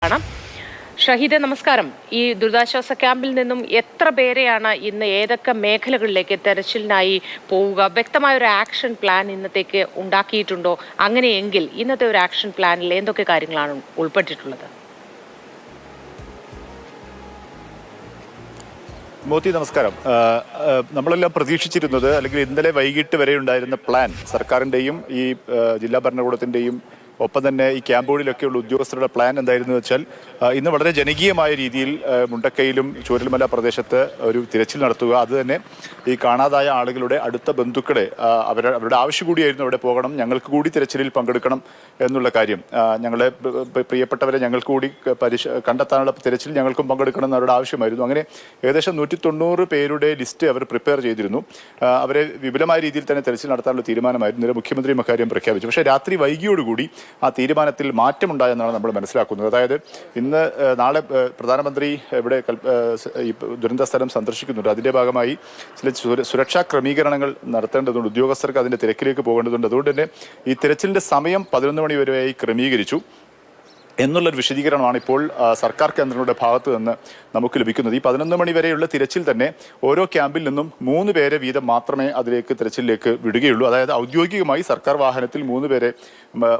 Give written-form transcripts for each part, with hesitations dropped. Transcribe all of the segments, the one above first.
ആണ്. ഷഹീദെ, നമസ്കാരം. ഈ ദുരിതാശ്വാസ ക്യാമ്പിൽ നിന്നും എത്ര പേരെയാണ് ഇന്ന് ഏതൊക്കെ മേഖലകളിലേക്ക് തെരച്ചിലിനായി പോവുക? വ്യക്തമായ ഒരു ആക്ഷൻ പ്ലാൻ ഇന്നത്തേക്ക് ഉണ്ടാക്കിയിട്ടുണ്ടോ? അങ്ങനെയെങ്കിൽ ഇന്നത്തെ ഒരു ആക്ഷൻ പ്ലാനിൽ എന്തൊക്കെ കാര്യങ്ങളാണ് ഉൾപ്പെട്ടിട്ടുള്ളത്? മോത്തി, നമസ്കാരം. നമ്മളെല്ലാം പ്രതീക്ഷിച്ചിരുന്നത്, അല്ലെങ്കിൽ ഇന്നലെ വൈകിട്ട് വരെ ഉണ്ടായിരുന്ന പ്ലാൻ സർക്കാരിൻ്റെയും ഈ ജില്ലാ ഭരണകൂടത്തിൻ്റെയും ഒപ്പം തന്നെ ഈ ക്യാമ്പുകളിലൊക്കെയുള്ള ഉദ്യോഗസ്ഥരുടെ പ്ലാൻ എന്തായിരുന്നു വെച്ചാൽ, ഇന്ന് വളരെ ജനകീയമായ രീതിയിൽ മുണ്ടക്കയിലും ചൂരൽമല പ്രദേശത്ത് ഒരു തിരച്ചിൽ നടത്തുക. അത് തന്നെ ഈ കാണാതായ ആളുകളുടെ അടുത്ത ബന്ധുക്കളെ അവരുടെ ആവശ്യം കൂടിയായിരുന്നു അവിടെ പോകണം, ഞങ്ങൾക്ക് കൂടി തിരച്ചിലിൽ പങ്കെടുക്കണം എന്നുള്ള കാര്യം. ഞങ്ങളെ പ്രിയപ്പെട്ടവരെ ഞങ്ങൾക്ക് കൂടി കണ്ടെത്താനുള്ള തിരച്ചിൽ ഞങ്ങൾക്കും പങ്കെടുക്കണം എന്നവരുടെ ആവശ്യമായിരുന്നു. അങ്ങനെ ഏകദേശം 190 പേരുടെ ലിസ്റ്റ് അവർ പ്രിപ്പയർ ചെയ്തിരുന്നു. അവരെ വിപുലമായ രീതിയിൽ തന്നെ തിരച്ചിൽ നടത്താനുള്ള തീരുമാനമായിരുന്നു. ഇന്നലെ മുഖ്യമന്ത്രിയും അക്കാര്യം പ്രഖ്യാപിച്ചു. പക്ഷേ രാത്രി വൈകിയോടുകൂടി ആ തീരുമാനത്തിൽ മാറ്റമുണ്ടായെന്നാണ് നമ്മൾ മനസ്സിലാക്കുന്നത്. അതായത് നാളെ പ്രധാനമന്ത്രി ഇവിടെ ഈ ദുരന്ത സ്ഥലം സന്ദർശിക്കുന്നുണ്ട്. അതിൻ്റെ ഭാഗമായി ചില സുരക്ഷാ ക്രമീകരണങ്ങൾ നടത്തേണ്ടതുണ്ട്. ഉദ്യോഗസ്ഥർക്ക് അതിൻ്റെ തിരക്കിലേക്ക് പോകേണ്ടതുണ്ട്. അതുകൊണ്ട് തന്നെ ഈ തിരച്ചിലിൻ്റെ സമയം 11 മണി വരെയായി ക്രമീകരിച്ചു എന്നുള്ളൊരു വിശദീകരണമാണ് ഇപ്പോൾ സർക്കാർ കേന്ദ്രങ്ങളുടെ ഭാഗത്ത് നിന്ന് നമുക്ക് ലഭിക്കുന്നത്. ഈ 11 മണി വരെയുള്ള തിരച്ചിൽ തന്നെ ഓരോ ക്യാമ്പിൽ നിന്നും 3 പേരെ വീതം മാത്രമേ അതിലേക്ക് തിരച്ചിലേക്ക് വിടുകയുള്ളൂ. അതായത് ഔദ്യോഗികമായി സർക്കാർ വാഹനത്തിൽ 3 പേരെ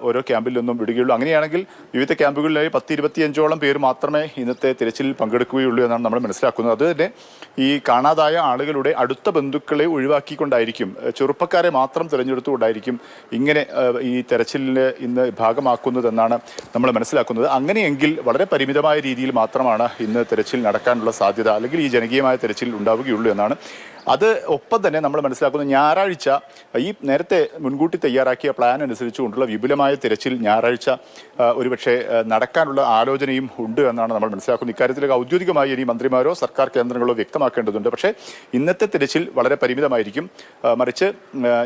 ഓരോ ക്യാമ്പിൽ നിന്നും വിടുകയുള്ളൂ. അങ്ങനെയാണെങ്കിൽ വിവിധ ക്യാമ്പുകളിലായി 10-25ഓളം പേര് മാത്രമേ ഇന്നത്തെ തിരച്ചിലിൽ പങ്കെടുക്കുകയുള്ളൂ എന്നാണ് നമ്മൾ മനസ്സിലാക്കുന്നത്. അത് തന്നെ ഈ കാണാതായ ആളുകളുടെ അടുത്ത ബന്ധുക്കളെ ഒഴിവാക്കിക്കൊണ്ടായിരിക്കും, ചെറുപ്പക്കാരെ മാത്രം തിരഞ്ഞെടുത്തുകൊണ്ടായിരിക്കും ഇങ്ങനെ ഈ തെരച്ചിലിന് ഇന്ന് ഭാഗമാക്കുന്നതെന്നാണ് നമ്മൾ മനസ്സിലാക്കുന്നത്. അങ്ങനെയെങ്കിൽ വളരെ പരിമിതമായ രീതിയിൽ മാത്രമാണ് ഇന്ന് തെരച്ചിൽ നടക്കാനുള്ള സാധ്യത, അല്ലെങ്കിൽ ഈ ജനകീയമായ തെരച്ചിൽ ഉണ്ടാവുകയുള്ളൂ എന്നാണ്. അത് ഒപ്പം തന്നെ നമ്മൾ മനസ്സിലാക്കുന്നത്, ഞായറാഴ്ച ഈ നേരത്തെ മുൻകൂട്ടി തയ്യാറാക്കിയ പ്ലാൻ അനുസരിച്ചുകൊണ്ടുള്ള വിപുലമായ തിരച്ചിൽ ഞായറാഴ്ച ഒരുപക്ഷെ നടക്കാനുള്ള ആലോചനയും ഉണ്ട് എന്നാണ് നമ്മൾ മനസ്സിലാക്കുന്നത്. ഇക്കാര്യത്തിലേക്ക് ഔദ്യോഗികമായി ഇനി മന്ത്രിമാരോ സർക്കാർ കേന്ദ്രങ്ങളോ വ്യക്തമാക്കേണ്ടതുണ്ട്. പക്ഷേ ഇന്നത്തെ തിരച്ചിൽ വളരെ പരിമിതമായിരിക്കും. മറിച്ച്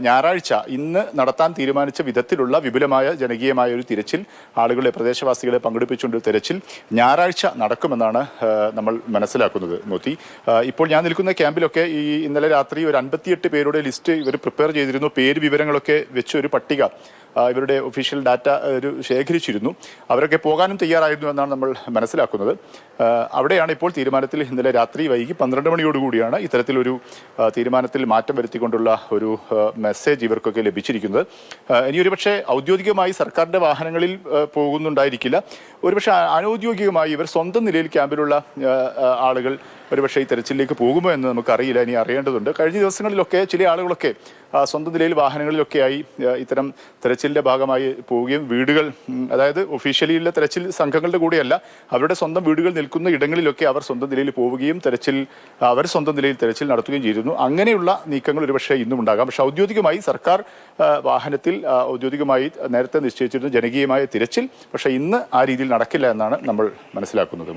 ഞായറാഴ്ച ഇന്ന് നടത്താൻ തീരുമാനിച്ച വിധത്തിലുള്ള വിപുലമായ ജനകീയമായ ഒരു തിരച്ചിൽ, ആളുകളെ പ്രദേശവാസികളെ പങ്കെടുപ്പിച്ചുകൊണ്ട് തിരച്ചിൽ ഞായറാഴ്ച നടക്കുമെന്നാണ് നമ്മൾ മനസ്സിലാക്കുന്നത്. മോത്തി, ഇപ്പോൾ ഞാൻ നിൽക്കുന്ന ക്യാമ്പിലൊക്കെ ഇന്നലെ രാത്രി ഒരു 58 പേരുടെ ലിസ്റ്റ് ഇവർ പ്രിപ്പയർ ചെയ്തിരുന്നു. പേര് വിവരങ്ങളൊക്കെ വെച്ച് ഒരു പട്ടിക ഇവരുടെ ഒഫീഷ്യൽ ഡാറ്റ ശേഖരിച്ചിരുന്നു. അവരൊക്കെ പോകാനും തയ്യാറായിരുന്നു എന്നാണ് നമ്മൾ മനസ്സിലാക്കുന്നത്. അവിടെയാണ് ഇപ്പോൾ തീരുമാനത്തിൽ ഇന്നലെ രാത്രി വൈകി 12 മണിയോടുകൂടിയാണ് ഇത്തരത്തിലൊരു തീരുമാനത്തിൽ മാറ്റം വരുത്തിക്കൊണ്ടുള്ള ഒരു മെസ്സേജ് ഇവർക്കൊക്കെ ലഭിച്ചിരിക്കുന്നത്. ഇനി ഒരുപക്ഷെ ഔദ്യോഗികമായി സർക്കാരിൻ്റെ വാഹനങ്ങളിൽ പോകുന്നുണ്ടായിരിക്കില്ല. ഒരുപക്ഷെ അനൗദ്യോഗികമായി ഇവർ സ്വന്തം നിലയിൽ ക്യാമ്പിലുള്ള ആളുകൾ ഒരുപക്ഷെ ഈ തെരച്ചിലേക്ക് പോകുമോ എന്ന് നമുക്കറിയില്ല, ഇനി അറിയേണ്ടതുണ്ട്. കഴിഞ്ഞ ദിവസങ്ങളിലൊക്കെ ചില ആളുകളൊക്കെ സ്വന്തം നിലയിൽ വാഹനങ്ങളിലൊക്കെയായി ഇത്തരം തെരച്ചിലിൻ്റെ ഭാഗമായി പോവുകയും വീടുകൾ, അതായത് ഒഫീഷ്യലിയുള്ള തെരച്ചിൽ സംഘങ്ങളുടെ കൂടെയല്ല, അവരുടെ സ്വന്തം വീടുകൾ നിൽക്കുന്ന ഇടങ്ങളിലൊക്കെ അവർ സ്വന്തം നിലയിൽ പോവുകയും അവർ സ്വന്തം നിലയിൽ തെരച്ചിൽ നടത്തുകയും ചെയ്തിരുന്നു. അങ്ങനെയുള്ള നീക്കങ്ങൾ ഒരുപക്ഷെ ഇന്നും ഉണ്ടാകാം. പക്ഷെ ഔദ്യോഗികമായി സർക്കാർ വാഹനത്തിൽ ഔദ്യോഗികമായി നേരത്തെ നിശ്ചയിച്ചിരുന്ന ജനകീയമായ തിരച്ചിൽ പക്ഷേ ഇന്ന് ആ രീതിയിൽ നടക്കില്ല എന്നാണ് നമ്മൾ മനസ്സിലാക്കുന്നത്.